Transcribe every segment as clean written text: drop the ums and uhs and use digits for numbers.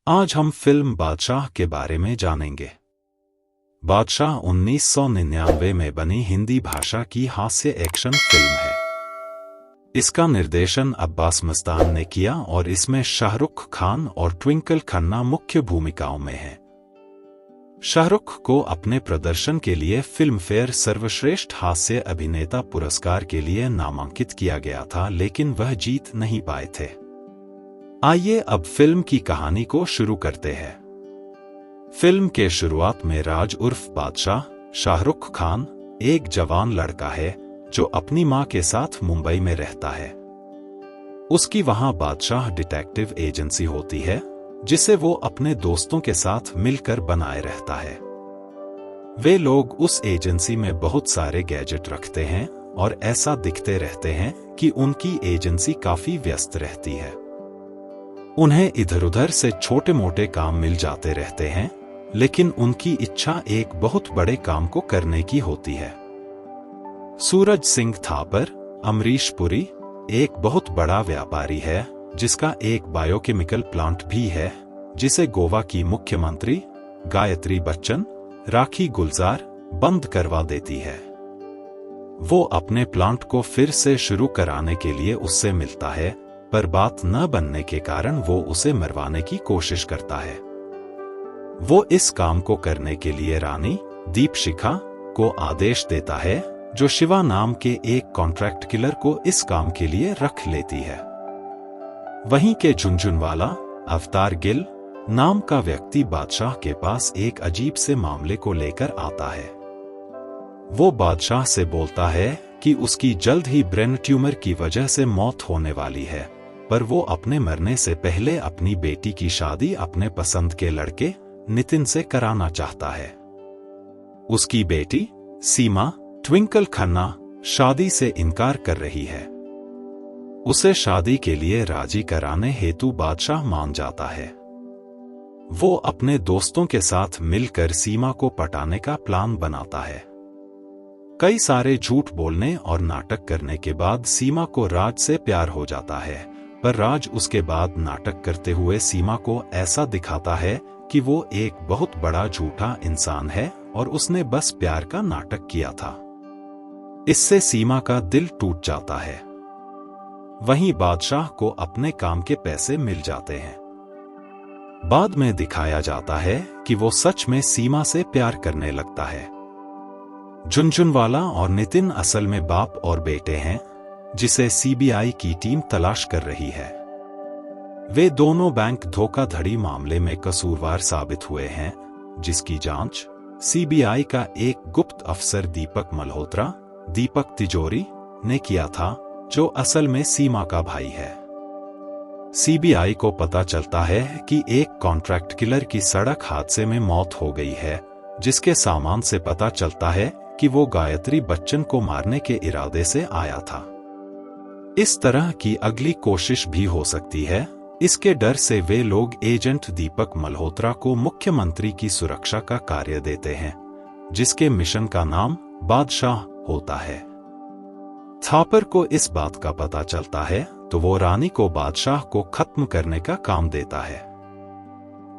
आज हम फिल्म बादशाह के बारे में जानेंगे। बादशाह 1999 में बनी हिंदी भाषा की हास्य एक्शन फिल्म है। इसका निर्देशन अब्बास मस्तान ने किया और इसमें शाहरुख खान और ट्विंकल खन्ना मुख्य भूमिकाओं में हैं। शाहरुख को अपने प्रदर्शन के लिए फिल्मफेयर सर्वश्रेष्ठ हास्य अभिनेता पुरस्कार के लिए नामांकित किया गया था, लेकिन वह जीत नहीं पाए थे। आइए अब फिल्म की कहानी को शुरू करते हैं। फिल्म के शुरुआत में राज उर्फ बादशाह, शाहरुख खान, एक जवान लड़का है जो अपनी मां के साथ मुंबई में रहता है। उसकी वहां बादशाह डिटेक्टिव एजेंसी होती है जिसे वो अपने दोस्तों के साथ मिलकर बनाए रहता है। वे लोग उस एजेंसी में बहुत सारे गैजेट रखते हैं और ऐसा दिखते रहते हैं कि उनकी एजेंसी काफी व्यस्त रहती है। उन्हें इधर-उधर से छोटे मोटे काम मिल जाते रहते हैं, लेकिन उनकी इच्छा एक बहुत बड़े काम को करने की होती है। सूरज सिंह थापर, अमरीश पुरी, एक बहुत बड़ा व्यापारी है जिसका एक बायोकेमिकल प्लांट भी है, जिसे गोवा की मुख्यमंत्री गायत्री बच्चन, राखी गुलजार, बंद करवा देती है। वो अपने प्लांट को फिर से शुरू कराने के लिए उससे मिलता है, पर बात न बनने के कारण वो उसे मरवाने की कोशिश करता है। वो इस काम को करने के लिए रानी दीपशिखा को आदेश देता है, जो शिवा नाम के एक कॉन्ट्रैक्ट किलर को इस काम के लिए रख लेती है। वहीं के झुनझुनवाला अवतार गिल नाम का व्यक्ति बादशाह के पास एक अजीब से मामले को लेकर आता है। वो बादशाह से बोलता है कि उसकी जल्द ही ब्रेन ट्यूमर की वजह से मौत होने वाली है, पर वो अपने मरने से पहले अपनी बेटी की शादी अपने पसंद के लड़के नितिन से कराना चाहता है। उसकी बेटी सीमा ट्विंकल खन्ना शादी से इनकार कर रही है। उसे शादी के लिए राजी कराने हेतु बादशाह मान जाता है। वो अपने दोस्तों के साथ मिलकर सीमा को पटाने का प्लान बनाता है। कई सारे झूठ बोलने और नाटक करने के बाद सीमा को राज से प्यार हो जाता है, पर राज उसके बाद नाटक करते हुए सीमा को ऐसा दिखाता है कि वो एक बहुत बड़ा झूठा इंसान है और उसने बस प्यार का नाटक किया था। इससे सीमा का दिल टूट जाता है। वहीं बादशाह को अपने काम के पैसे मिल जाते हैं। बाद में दिखाया जाता है कि वो सच में सीमा से प्यार करने लगता है। झुनझुनवाला और नितिन असल में बाप और बेटे हैं, जिसे सीबीआई की टीम तलाश कर रही है। वे दोनों बैंक धोखाधड़ी मामले में कसूरवार साबित हुए हैं, जिसकी जांच सीबीआई का एक गुप्त अफसर दीपक मल्होत्रा, दीपक तिजोरी, ने किया था, जो असल में सीमा का भाई है। सीबीआई को पता चलता है कि एक कॉन्ट्रैक्ट किलर की सड़क हादसे में मौत हो गई है, जिसके सामान से पता चलता है कि वो गायत्री बच्चन को मारने के इरादे से आया था। इस तरह की अगली कोशिश भी हो सकती है। इसके डर से वे लोग एजेंट दीपक मल्होत्रा को मुख्यमंत्री की सुरक्षा का कार्य देते हैं, जिसके मिशन का नाम बादशाह होता है। थापर को इस बात का पता चलता है तो वो रानी को बादशाह को खत्म करने का काम देता है।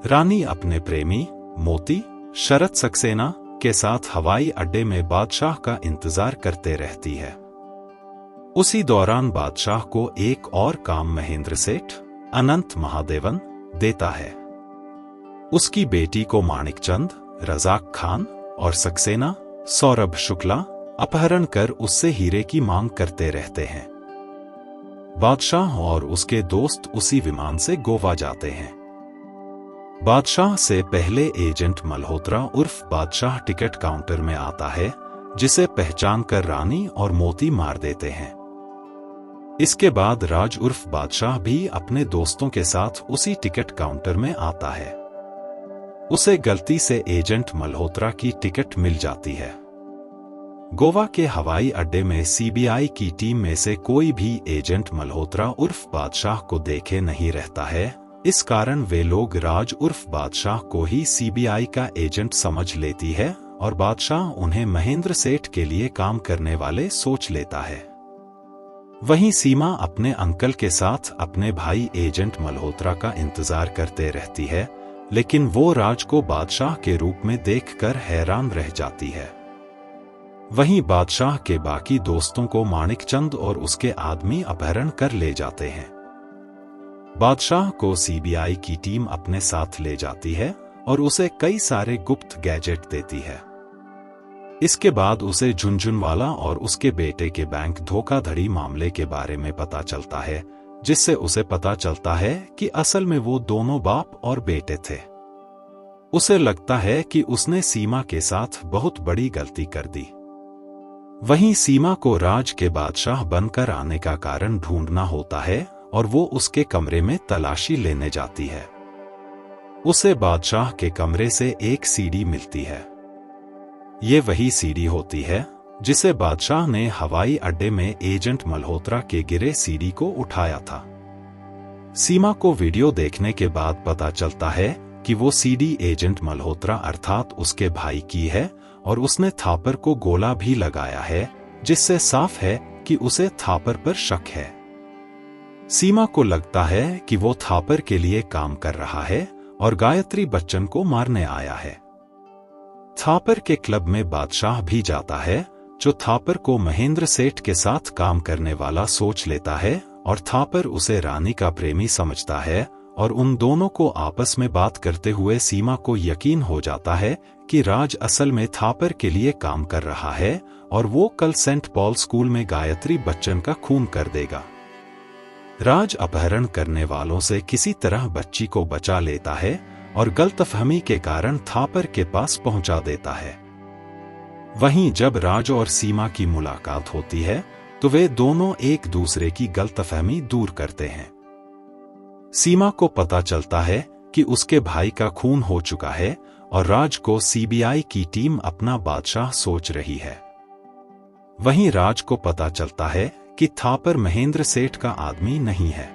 रानी अपने प्रेमी मोती शरद सक्सेना के साथ हवाई अड्डे में बादशाह का इंतजार करते रहती है। उसी दौरान बादशाह को एक और काम महेंद्र सेठ अनंत महादेवन देता है। उसकी बेटी को माणिकचंद, रजाक खान और सक्सेना सौरभ शुक्ला अपहरण कर उससे हीरे की मांग करते रहते हैं। बादशाह और उसके दोस्त उसी विमान से गोवा जाते हैं। बादशाह से पहले एजेंट मल्होत्रा उर्फ बादशाह टिकट काउंटर में आता है, जिसे पहचान कर रानी और मोती मार देते हैं। इसके बाद राज उर्फ बादशाह भी अपने दोस्तों के साथ उसी टिकट काउंटर में आता है। उसे गलती से एजेंट मल्होत्रा की टिकट मिल जाती है। गोवा के हवाई अड्डे में सीबीआई की टीम में से कोई भी एजेंट मल्होत्रा उर्फ बादशाह को देखे नहीं रहता है। इस कारण वे लोग राज उर्फ बादशाह को ही सीबीआई का एजेंट समझ लेती है और बादशाह उन्हें महेंद्र सेठ के लिए काम करने वाले सोच लेता है। वहीं सीमा अपने अंकल के साथ अपने भाई एजेंट मल्होत्रा का इंतजार करते रहती है, लेकिन वो राज को बादशाह के रूप में देखकर हैरान रह जाती है। वहीं बादशाह के बाकी दोस्तों को माणिकचंद और उसके आदमी अपहरण कर ले जाते हैं। बादशाह को सीबीआई की टीम अपने साथ ले जाती है और उसे कई सारे गुप्त गैजेट देती है। इसके बाद उसे झुनझुनवाला और उसके बेटे के बैंक धोखाधड़ी मामले के बारे में पता चलता है, जिससे उसे पता चलता है कि असल में वो दोनों बाप और बेटे थे। उसे लगता है कि उसने सीमा के साथ बहुत बड़ी गलती कर दी। वहीं सीमा को राज के बादशाह बनकर आने का कारण ढूंढना होता है और वो उसके कमरे में तलाशी लेने जाती है। उसे बादशाह के कमरे से एक सीडी मिलती है। ये वही सीडी होती है जिसे बादशाह ने हवाई अड्डे में एजेंट मल्होत्रा के गिरे सीडी को उठाया था। सीमा को वीडियो देखने के बाद पता चलता है कि वो सीडी एजेंट मल्होत्रा अर्थात उसके भाई की है और उसने थापर को गोला भी लगाया है, जिससे साफ है कि उसे थापर पर शक है। सीमा को लगता है कि वो थापर के लिए काम कर रहा है और गायत्री बच्चन को मारने आया है। थापर के क्लब में बादशाह भी जाता है, जो थापर को महेंद्र सेठ के साथ काम करने वाला सोच लेता है और थापर उसे रानी का प्रेमी समझता है और उन दोनों को आपस में बात करते हुए सीमा को यकीन हो जाता है कि राज असल में थापर के लिए काम कर रहा है और वो कल सेंट पॉल स्कूल में गायत्री बच्चन का खून कर देगा। राज अपहरण करने वालों से किसी तरह बच्ची को बचा लेता है और गलतफहमी के कारण थापर के पास पहुंचा देता है। वहीं जब राज और सीमा की मुलाकात होती है तो वे दोनों एक दूसरे की गलतफहमी दूर करते हैं। सीमा को पता चलता है कि उसके भाई का खून हो चुका है और राज को सीबीआई की टीम अपना बादशाह सोच रही है। वहीं राज को पता चलता है कि थापर महेंद्र सेठ का आदमी नहीं है।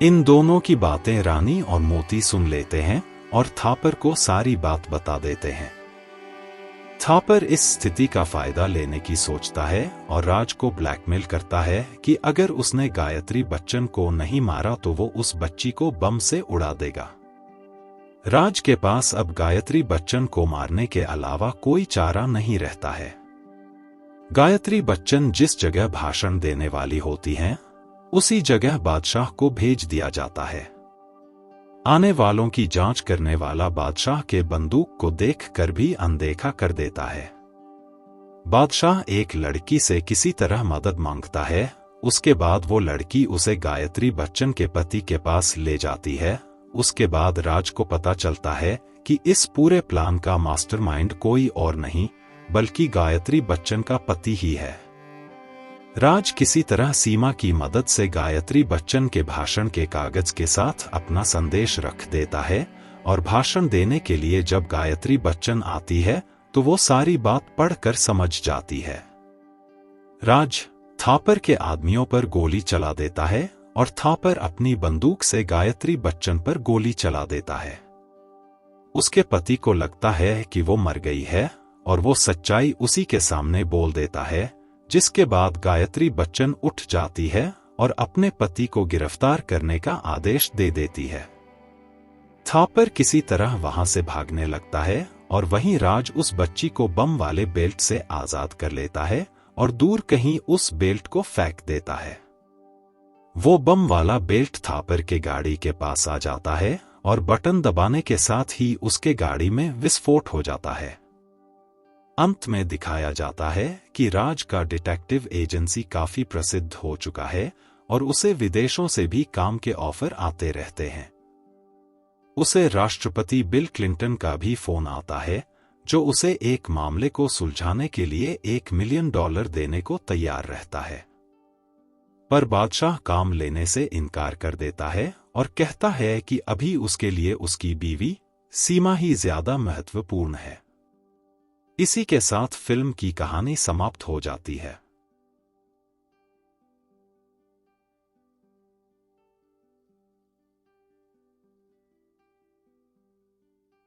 इन दोनों की बातें रानी और मोती सुन लेते हैं और थापर को सारी बात बता देते हैं। थापर इस स्थिति का फायदा लेने की सोचता है और राज को ब्लैकमेल करता है कि अगर उसने गायत्री बच्चन को नहीं मारा तो वो उस बच्ची को बम से उड़ा देगा। राज के पास अब गायत्री बच्चन को मारने के अलावा कोई चारा नहीं रहता है। गायत्री बच्चन जिस जगह भाषण देने वाली होती हैं, उसी जगह बादशाह को भेज दिया जाता है। आने वालों की जांच करने वाला बादशाह के बंदूक को देखकर भी अनदेखा कर देता है। बादशाह एक लड़की से किसी तरह मदद मांगता है। उसके बाद वो लड़की उसे गायत्री बच्चन के पति के पास ले जाती है। उसके बाद राज को पता चलता है कि इस पूरे प्लान का मास्टरमाइंड कोई और नहीं बल्कि गायत्री बच्चन का पति ही है। राज किसी तरह सीमा की मदद से गायत्री बच्चन के भाषण के कागज के साथ अपना संदेश रख देता है और भाषण देने के लिए जब गायत्री बच्चन आती है तो वो सारी बात पढ़कर समझ जाती है। राज थापर के आदमियों पर गोली चला देता है और थापर अपनी बंदूक से गायत्री बच्चन पर गोली चला देता है। उसके पति को लगता है कि वो मर गई है और वो सच्चाई उसी के सामने बोल देता है, जिसके बाद गायत्री बच्चन उठ जाती है और अपने पति को गिरफ्तार करने का आदेश दे देती है। थापर किसी तरह वहां से भागने लगता है और वहीं राज उस बच्ची को बम वाले बेल्ट से आजाद कर लेता है और दूर कहीं उस बेल्ट को फेंक देता है। वो बम वाला बेल्ट थापर के गाड़ी के पास आ जाता है और बटन दबाने के साथ ही उसके गाड़ी में विस्फोट हो जाता है। अंत में दिखाया जाता है कि राज का डिटेक्टिव एजेंसी काफी प्रसिद्ध हो चुका है और उसे विदेशों से भी काम के ऑफर आते रहते हैं। उसे राष्ट्रपति बिल क्लिंटन का भी फोन आता है, जो उसे एक मामले को सुलझाने के लिए $1 मिलियन देने को तैयार रहता है। पर बादशाह काम लेने से इनकार कर देता है और कहता है कि अभी उसके लिए उसकी बीवी सीमा ही ज्यादा महत्वपूर्ण है। इसी के साथ फिल्म की कहानी समाप्त हो जाती है।